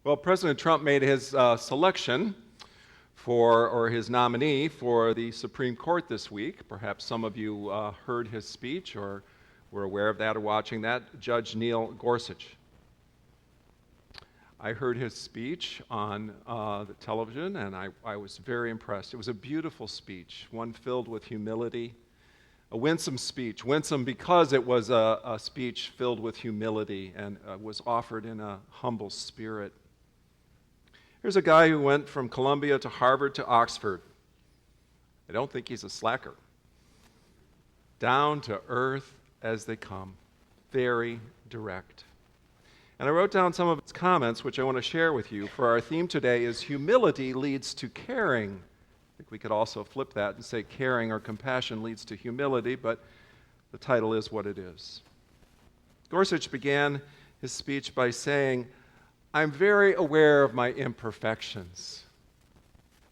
Well, President Trump made his selection or his nominee for the Supreme Court this week. Perhaps some of you heard his speech or were aware of that or watching that. Judge Neil Gorsuch. I heard his speech on the television, and I was very impressed. It was a beautiful speech, one filled with humility, a winsome speech. Winsome because it was a speech filled with humility and was offered in a humble spirit. Here's a guy who went from Columbia to Harvard to Oxford. I don't think he's a slacker. Down to earth as they come, very direct. And I wrote down some of his comments, which I want to share with you. For our theme today is humility leads to caring. I think we could also flip that and say caring or compassion leads to humility, but the title is what it is. Gorsuch began his speech by saying, "I'm very aware of my imperfections."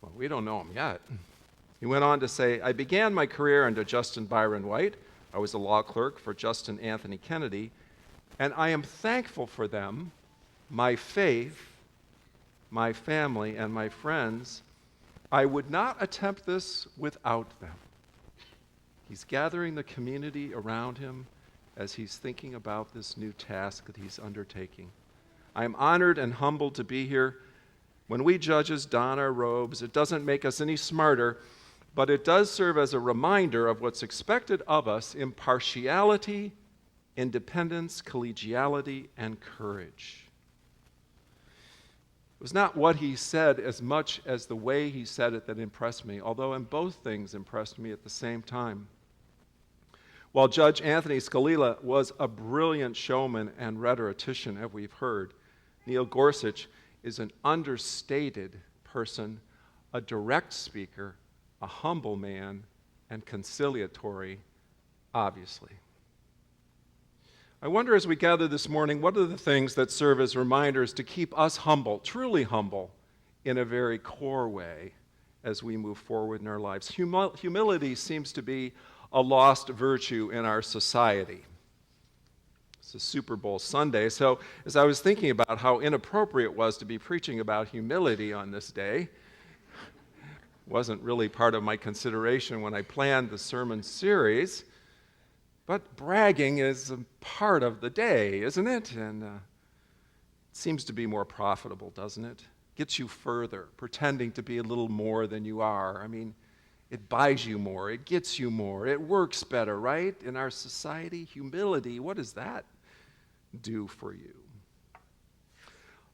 Well, we don't know him yet. He went on to say, "I began my career under Justin Byron White. I was a law clerk for Justin Anthony Kennedy, and I am thankful for them, my faith, my family, and my friends. I would not attempt this without them." He's gathering the community around him as he's thinking about this new task that he's undertaking. "I am honored and humbled to be here. When we judges don our robes, it doesn't make us any smarter, but it does serve as a reminder of what's expected of us: impartiality, independence, collegiality, and courage." It was not what he said as much as the way he said it that impressed me, although in both things impressed me at the same time. While Judge Anthony Scalia was a brilliant showman and rhetorician, as we've heard, Neil Gorsuch is an understated person, a direct speaker, a humble man, and conciliatory, obviously. I wonder as we gather this morning, what are the things that serve as reminders to keep us humble, truly humble, in a very core way as we move forward in our lives? Humility seems to be a lost virtue in our society. It's a Super Bowl Sunday, so as I was thinking about how inappropriate it was to be preaching about humility on this day, wasn't really part of my consideration when I planned the sermon series, but bragging is a part of the day, isn't it? And it seems to be more profitable, doesn't it? Gets you further, pretending to be a little more than you are. I mean, it buys you more, it gets you more, it works better, right? In our society, humility, what does that do for you?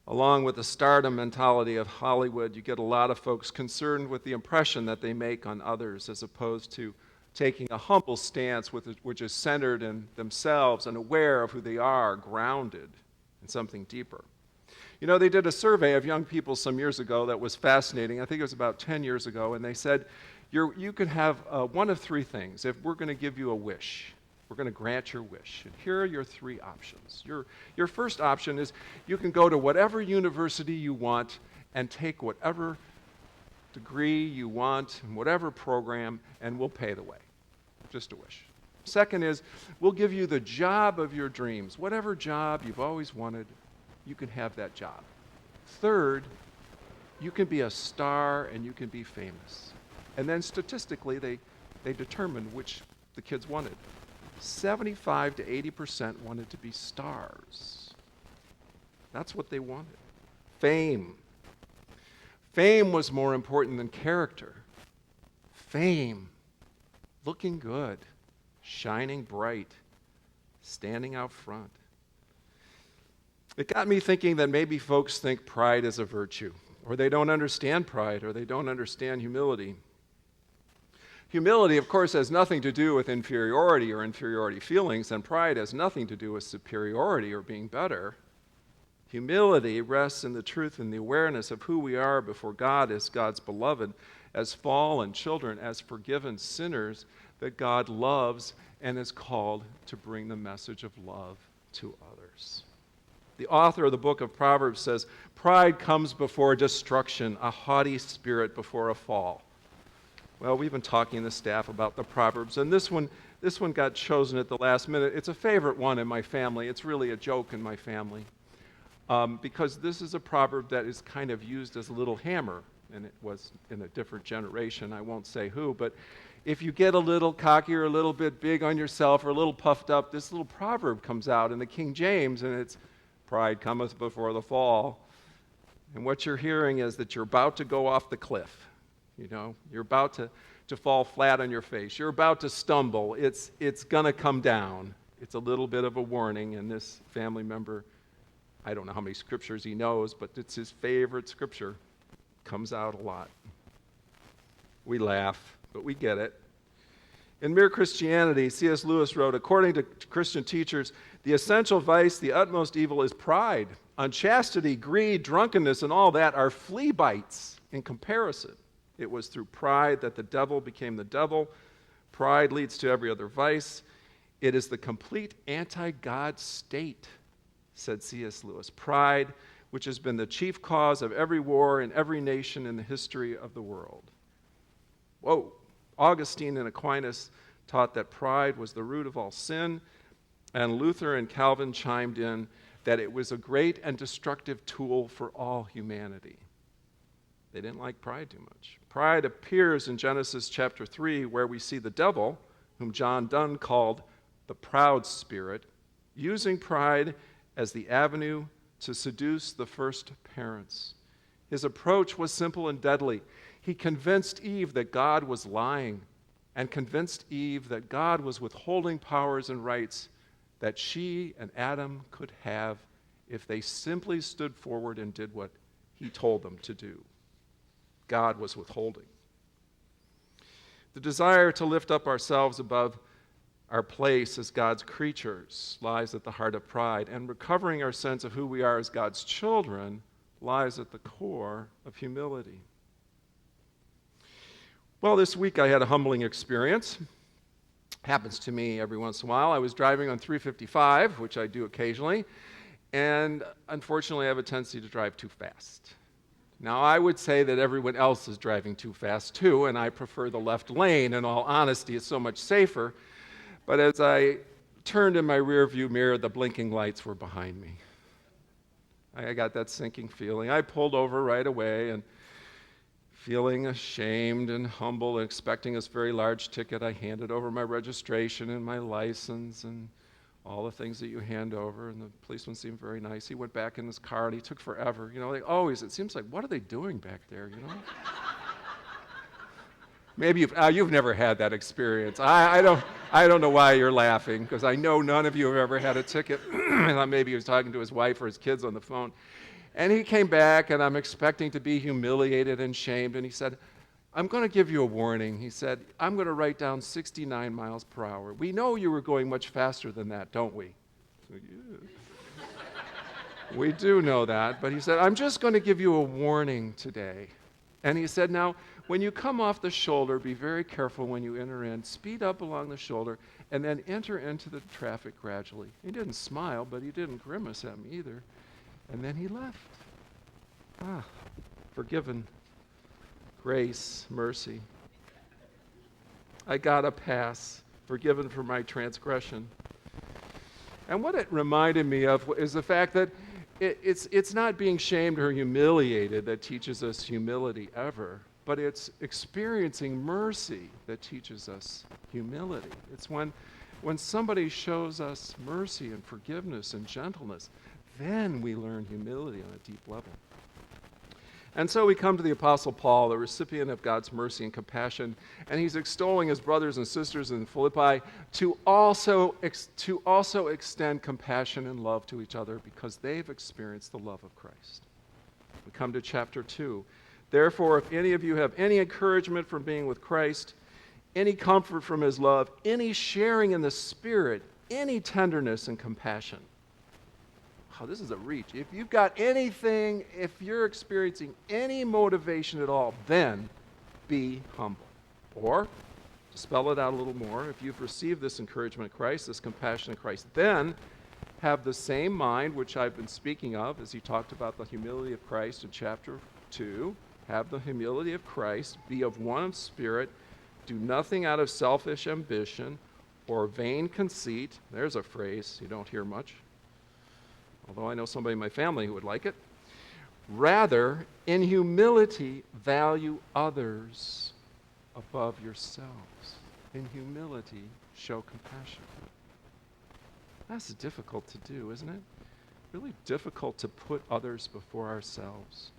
Along with the stardom mentality of Hollywood, you get a lot of folks concerned with the impression that they make on others as opposed to taking a humble stance which is centered in themselves and aware of who they are, grounded in something deeper. You know, they did a survey of young people some years ago that was fascinating. I think it was about 10 years ago, and they said, you can have one of three things. If we're going to give you a wish, we're going to grant your wish. And here are your three options. Your first option is you can go to whatever university you want and take whatever degree you want, whatever program, and we'll pay the way. Just a wish. Second is, we'll give you the job of your dreams. Whatever job you've always wanted, you can have that job. Third, you can be a star and you can be famous. And then statistically, they determined which the kids wanted. 75 to 80% wanted to be stars. That's what they wanted. Fame. Fame was more important than character. Fame. Looking good, shining bright, standing out front. It got me thinking that maybe folks think pride is a virtue, or they don't understand pride, or they don't understand humility. Humility, of course, has nothing to do with inferiority or inferiority feelings, and pride has nothing to do with superiority or being better. Humility rests in the truth and the awareness of who we are before God as God's beloved, as fallen children, as forgiven sinners that God loves and is called to bring the message of love to others. The author of the book of Proverbs says, "Pride comes before destruction, a haughty spirit before a fall." Well, we've been talking to staff about the Proverbs, and this one got chosen at the last minute. It's a favorite one in my family. It's really a joke in my family. because this is a proverb that is kind of used as a little hammer, and it was in a different generation. I won't say who, but if you get a little cocky or a little bit big on yourself or a little puffed up, this little proverb comes out in the King James, and it's, "Pride cometh before the fall." And what you're hearing is that you're about to go off the cliff. You know, you're about to fall flat on your face. You're about to stumble. It's going to come down. It's a little bit of a warning, and this family member, I don't know how many scriptures he knows, but it's his favorite scripture. Comes out a lot. We laugh, but we get it. In Mere Christianity, C.S. Lewis wrote, "According to Christian teachers, the essential vice, the utmost evil is pride. Unchastity, greed, drunkenness, and all that are flea bites in comparison. It was through pride that the devil became the devil. Pride leads to every other vice. It is the complete anti-God state," said C.S. Lewis. "Pride, which has been the chief cause of every war in every nation in the history of the world." Whoa. Augustine and Aquinas taught that pride was the root of all sin, and Luther and Calvin chimed in that it was a great and destructive tool for all humanity. They didn't like pride too much. Pride appears in Genesis chapter 3, where we see the devil, whom John Donne called the proud spirit, using pride as the avenue to seduce the first parents. His approach was simple and deadly. He convinced Eve that God was lying, and convinced Eve that God was withholding powers and rights that she and Adam could have if they simply stood forward and did what he told them to do. God was withholding. The desire to lift up ourselves above our place as God's creatures lies at the heart of pride, and recovering our sense of who we are as God's children lies at the core of humility. Well, this week I had a humbling experience. Happens to me every once in a while. I was driving on 355, which I do occasionally, and unfortunately I have a tendency to drive too fast. Now, I would say that everyone else is driving too fast too, and I prefer the left lane. In all honesty, it's so much safer. But as I turned in my rearview mirror, the blinking lights were behind me. I got that sinking feeling. I pulled over right away, and feeling ashamed and humble and expecting this very large ticket, I handed over my registration and my license and all the things that you hand over, and the policeman seemed very nice. He went back in his car, and he took forever. You know, like always, it seems like, what are they doing back there, you know? Maybe you've never had that experience. I don't know why you're laughing, because I know none of you have ever had a ticket. I thought maybe he was talking to his wife or his kids on the phone. And he came back, and I'm expecting to be humiliated and shamed, and he said, "I'm going to give you a warning." He said, "I'm going to write down 69 miles per hour. We know you were going much faster than that, don't we?" So, yeah. We do know that, but he said, "I'm just going to give you a warning today." And he said, "Now, when you come off the shoulder, be very careful when you enter in. Speed up along the shoulder, and then enter into the traffic gradually." He didn't smile, but he didn't grimace at me either. And then he left. Forgiven. Grace, mercy. I got a pass, forgiven for my transgression. And what it reminded me of is the fact that it's not being shamed or humiliated that teaches us humility ever, but it's experiencing mercy that teaches us humility. It's when somebody shows us mercy and forgiveness and gentleness, then we learn humility on a deep level. And so we come to the Apostle Paul, the recipient of God's mercy and compassion, and he's extolling his brothers and sisters in Philippi to also extend compassion and love to each other because they've experienced the love of Christ. We come to chapter 2. "Therefore, if any of you have any encouragement from being with Christ, any comfort from his love, any sharing in the Spirit, any tenderness and compassion." Oh, this is a reach. If you've got anything, if you're experiencing any motivation at all, then be humble. Or, to spell it out a little more, if you've received this encouragement in Christ, this compassion in Christ, then have the same mind which I've been speaking of as he talked about the humility of Christ in chapter 2. Have the humility of Christ, be of one spirit, do nothing out of selfish ambition or vain conceit. There's a phrase you don't hear much. although I know somebody in my family who would like it. Rather, in humility, value others above yourselves. In humility, show compassion. That's difficult to do, isn't it? Really difficult to put others before ourselves.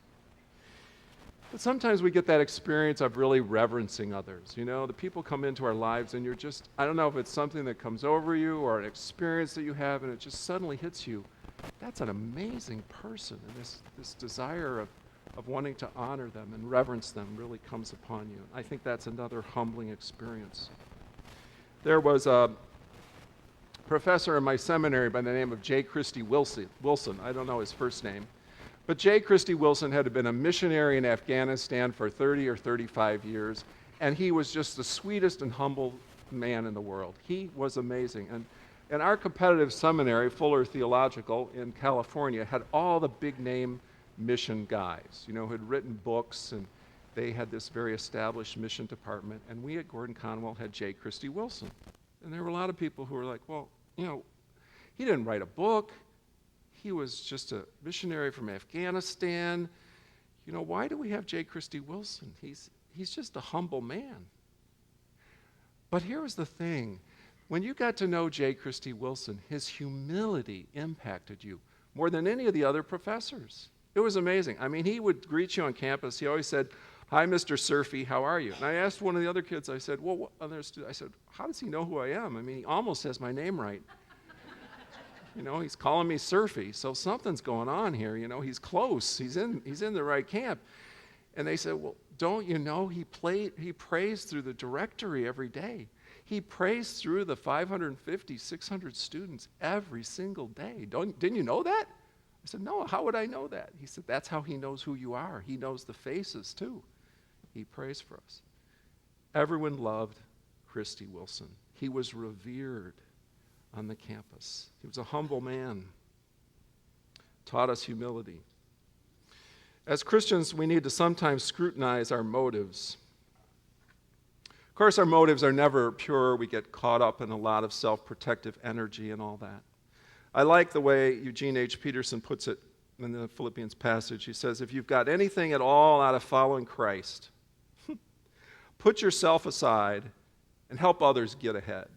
But sometimes we get that experience of really reverencing others. You know, the people come into our lives and you're just, I don't know if it's something that comes over you or an experience that you have and it just suddenly hits you. That's an amazing person. And this desire of wanting to honor them and reverence them really comes upon you. I think that's another humbling experience. There was a professor in my seminary by the name of J. Christy Wilson. I don't know his first name. But J. Christy Wilson had been a missionary in Afghanistan for 30 or 35 years, and he was just the sweetest and humble man in the world. He was amazing. And our competitive seminary, Fuller Theological in California, had all the big-name mission guys, you know, who had written books, and they had this very established mission department. And we at Gordon Conwell had J. Christy Wilson. And there were a lot of people who were like, well, you know, he didn't write a book. He was just a missionary from Afghanistan. You know, why do we have J. Christy Wilson? He's just a humble man. But here was the thing. When you got to know J. Christy Wilson, his humility impacted you more than any of the other professors. It was amazing. I mean, he would greet you on campus. He always said, "Hi, Mr. Surfy, how are you?" And I asked one of the other kids, I said, well, I said, how does he know who I am? I mean, he almost says my name right. You know, he's calling me Surfy, so something's going on here. You know, he's close. He's in the right camp. And they said, well, don't you know he prays through the directory every day. He prays through the 550, 600 students every single day. Didn't you know that? I said, no, how would I know that? He said, that's how he knows who you are. He knows the faces too. He prays for us. Everyone loved Christy Wilson. He was revered on the campus. He was a humble man, taught us humility. As Christians, we need to sometimes scrutinize our motives. Of course, our motives are never pure. We get caught up in a lot of self-protective energy and all that. I like the way Eugene H. Peterson puts it in the Philippians passage. He says, if you've got anything at all out of following Christ, put yourself aside and help others get ahead.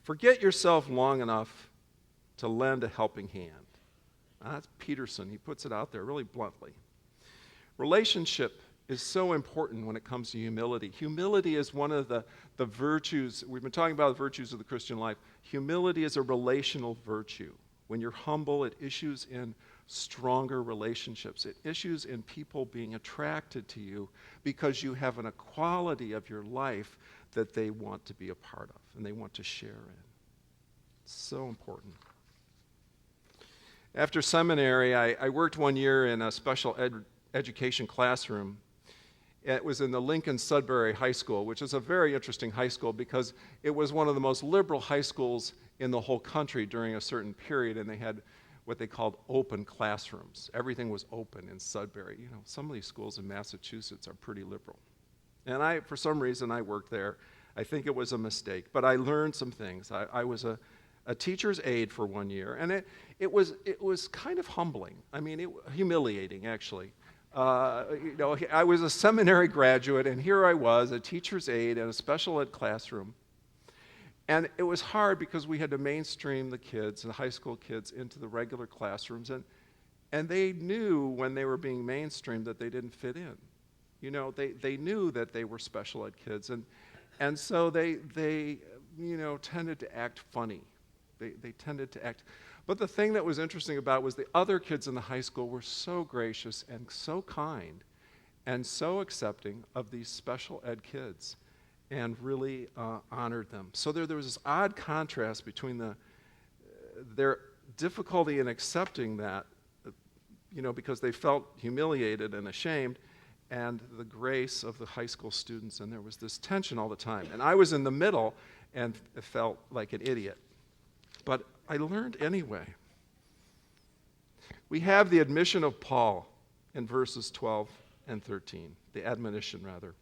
Forget yourself long enough to lend a helping hand. Now, that's Peterson. He puts it out there really bluntly. Relationship is so important when it comes to humility. Humility is one of the virtues. We've been talking about the virtues of the Christian life. Humility is a relational virtue. When you're humble, it issues in stronger relationships. It issues in people being attracted to you because you have a quality of your life that they want to be a part of and they want to share in. It's so important. After seminary, I worked one year in a special education classroom. It was in the Lincoln Sudbury High School, which is a very interesting high school because it was one of the most liberal high schools in the whole country during a certain period, and they had what they called open classrooms. Everything was open in Sudbury. You know, some of these schools in Massachusetts are pretty liberal. And for some reason, I worked there. I think it was a mistake, but I learned some things. I was a teacher's aide for 1 year, and it was kind of humbling. I mean, humiliating, actually. You know, I was a seminary graduate, and here I was, a teacher's aide in a special ed classroom. And it was hard because we had to mainstream the kids, the high school kids, into the regular classrooms, and they knew when they were being mainstreamed that they didn't fit in. You know, they knew that they were special ed kids, and so they you know, tended to act funny. They tended to act. But the thing that was interesting about it was the other kids in the high school were so gracious and so kind and so accepting of these special ed kids and really honored them. So there was this odd contrast between their difficulty in accepting that, you know, because they felt humiliated and ashamed, and the grace of the high school students, and there was this tension all the time. And I was in the middle and felt like an idiot. But I learned anyway. We have the admission of Paul in verses 12 and 13, the admonition rather.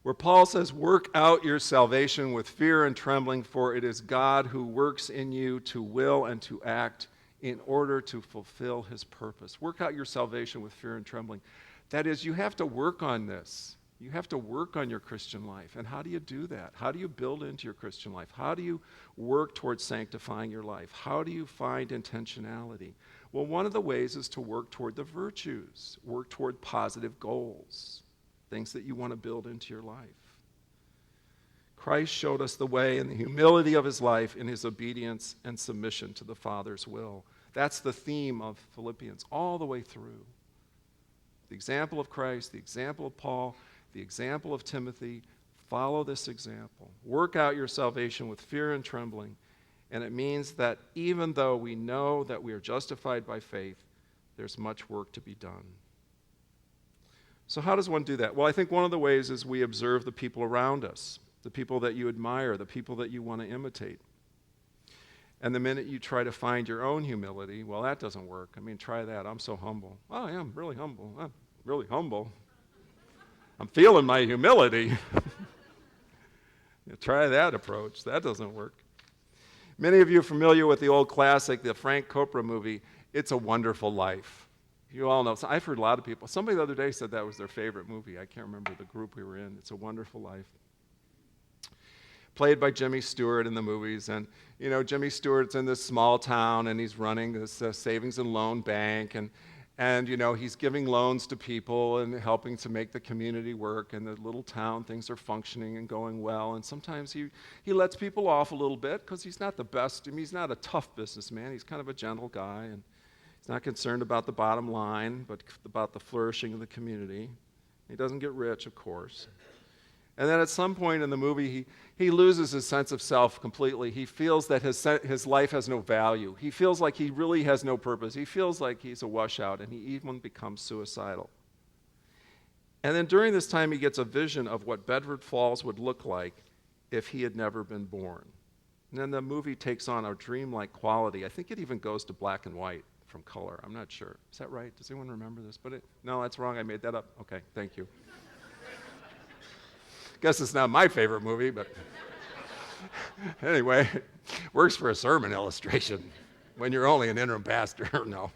where Paul says, work out your salvation with fear and trembling, for it is God who works in you to will and to act in order to fulfill his purpose. Work out your salvation with fear and trembling. That is, you have to work on this. You have to work on your Christian life. And how do you do that? How do you build into your Christian life? How do you work towards sanctifying your life? How do you find intentionality? Well, one of the ways is to work toward the virtues, work toward positive goals, things that you want to build into your life. Christ showed us the way in the humility of his life, in his obedience and submission to the Father's will. That's the theme of Philippians all the way through. The example of Christ, the example of Paul, the example of Timothy. Follow this example. Work out your salvation with fear and trembling. And it means that even though we know that we are justified by faith, there's much work to be done. So how does one do that? Well, I think one of the ways is we observe the people around us, the people that you admire, the people that you want to imitate. And the minute you try to find your own humility, well, that doesn't work. I mean, try that. I'm so humble. Oh, yeah, I'm really humble. I'm really humble. I'm feeling my humility. Try that approach. That doesn't work. Many of you are familiar with the old classic, the Frank Capra movie, It's a Wonderful Life. You all know. So I've heard a lot of people. Somebody the other day said that was their favorite movie. I can't remember the group we were in. It's a Wonderful Life. Played by Jimmy Stewart in the movies. And, you know, Jimmy Stewart's in this small town, and he's running this savings and loan bank. And, you know, he's giving loans to people and helping to make the community work. And the little town, things are functioning and going well. And sometimes he lets people off a little bit because he's not the best. I mean, he's not a tough businessman. He's kind of a gentle guy. And he's not concerned about the bottom line, but about the flourishing of the community. He doesn't get rich, of course. And then at some point in the movie, he loses his sense of self completely. He feels that his life has no value. He feels like he really has no purpose. He feels like he's a washout, and he even becomes suicidal. And then during this time, he gets a vision of what Bedford Falls would look like if he had never been born. And then the movie takes on a dreamlike quality. I think it even goes to black and white from color. I'm not sure. Is that right? Does anyone remember this? No, that's wrong. I made that up. Okay, thank you. Guess it's not my favorite movie, but anyway, works for a sermon illustration when you're only an interim pastor. No,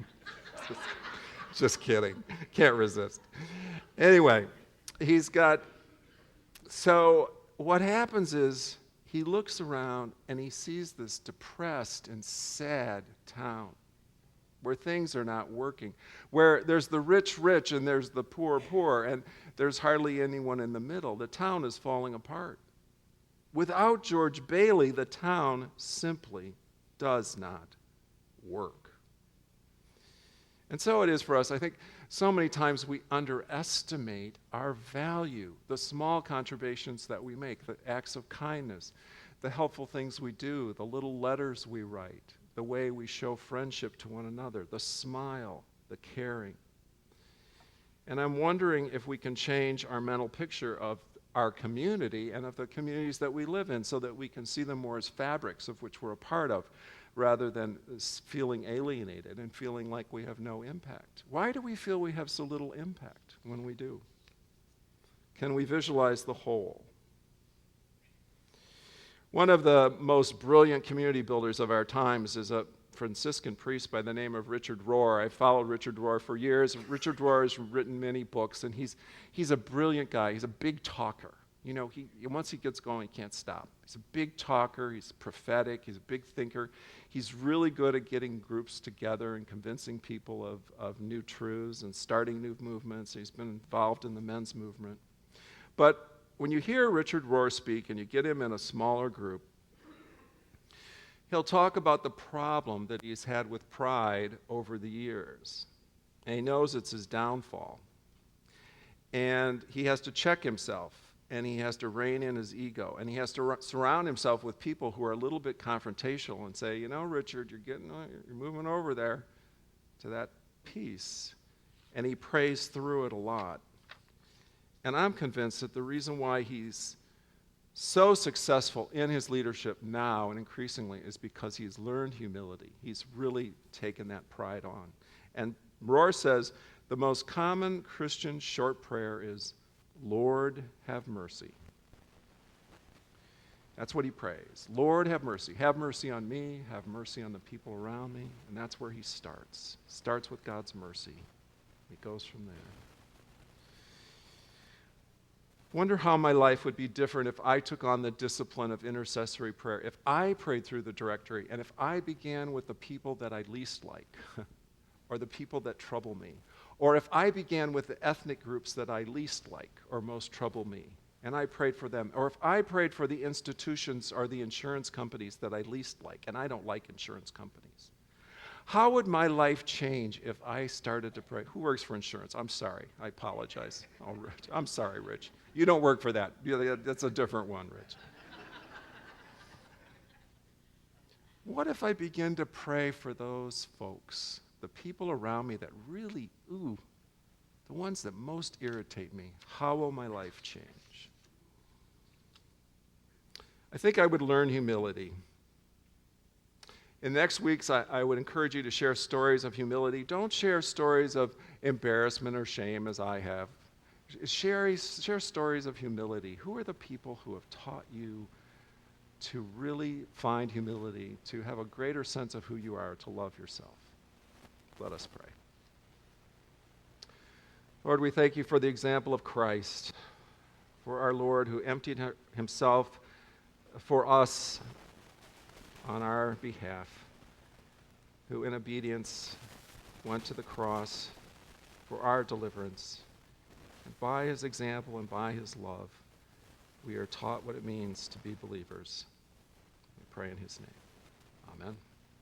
just kidding. Can't resist. Anyway, so what happens is he looks around and he sees this depressed and sad town where things are not working, where there's the rich and there's the poor, and there's hardly anyone in the middle. The town is falling apart. Without George Bailey, the town simply does not work. And so it is for us. I think so many times we underestimate our value, the small contributions that we make, the acts of kindness, the helpful things we do, the little letters we write, the way we show friendship to one another, the smile, the caring. And I'm wondering if we can change our mental picture of our community and of the communities that we live in so that we can see them more as fabrics of which we're a part of rather than feeling alienated and feeling like we have no impact. Why do we feel we have so little impact when we do? Can we visualize the whole? One of the most brilliant community builders of our times is a Franciscan priest by the name of Richard Rohr. I've followed Richard Rohr for years. Richard Rohr has written many books, and he's a brilliant guy. He's a big talker. You know, once he gets going, he can't stop. He's a big talker. He's prophetic. He's a big thinker. He's really good at getting groups together and convincing people of new truths and starting new movements. He's been involved in the men's movement. But when you hear Richard Rohr speak and you get him in a smaller group, he'll talk about the problem that he's had with pride over the years. And he knows it's his downfall. And he has to check himself, and he has to rein in his ego, and he has to surround himself with people who are a little bit confrontational and say, you know, Richard, you're moving over there to that peace. And he prays through it a lot. And I'm convinced that the reason why he's so successful in his leadership now and increasingly is because he's learned humility. He's really taken that pride on. And Rohr says the most common Christian short prayer is, Lord, have mercy. That's what he prays. Lord, have mercy. Have mercy on me. Have mercy on the people around me. And that's where he starts. Starts with God's mercy. He goes from there. Wonder how my life would be different if I took on the discipline of intercessory prayer, if I prayed through the directory, and if I began with the people that I least like, or the people that trouble me, or if I began with the ethnic groups that I least like or most trouble me, and I prayed for them, or if I prayed for the institutions or the insurance companies that I least like, and I don't like insurance companies. How would my life change if I started to pray? Who works for insurance? I'm sorry. I apologize. Oh, Rich. I'm sorry, Rich. You don't work for that. That's a different one, Rich. What if I begin to pray for those folks, the people around me that really, the ones that most irritate me? How will my life change? I think I would learn humility. In the next weeks, I would encourage you to share stories of humility. Don't share stories of embarrassment or shame as I have. Share stories of humility. Who are the people who have taught you to really find humility, to have a greater sense of who you are, to love yourself? Let us pray. Lord, we thank you for the example of Christ, for our Lord who emptied himself for us on our behalf, who in obedience went to the cross for our deliverance. And by his example and by his love, we are taught what it means to be believers. We pray in his name. Amen.